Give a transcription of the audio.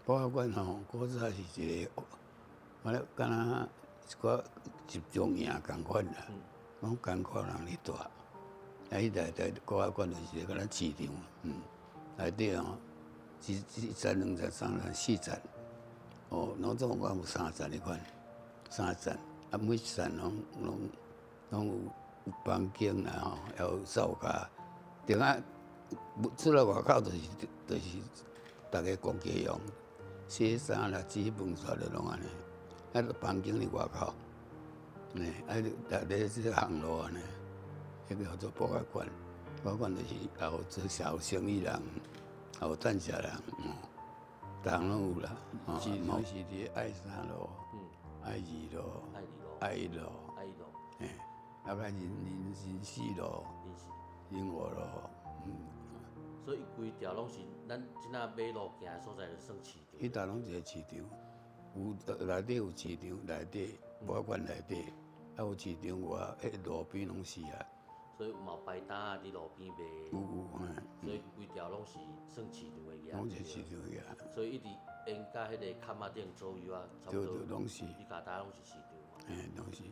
博物馆吼，古早是一个，我咧敢若一寡集中营共款啦，拢艰苦人咧住。啊，迄内底博物馆就是敢若市场，内底吼，一层、两层、三层、四层，哦，拢总共有3层迄款，3层，啊，每一层拢有房间啦吼，还有灶架，顶啊，出来外口就是大家公家用，洗衫啦、煮饭啥的拢安尼，啊，房间伫外口，啊，内底即个巷路安尼，迄个叫做博物馆。博物馆就是也有做社有生意人，也有赚食人，逐项拢有啦。市场是伫爱3路、爱2路、爱1路，大概人4路、人5路，所以规条拢是咱即仔马路行的所在，就算市场。迄搭拢一个市场，有内底有市场，内底博物馆内底，啊有市场外，迄路边拢是啊。所以有嘛摆摊啊，伫路边卖。有，所以规条拢是算市场的业。拢是市场业。所以一直沿甲迄个坎仔顶左右啊，差不多。拢是。你家搭拢是市场嘛。拢是。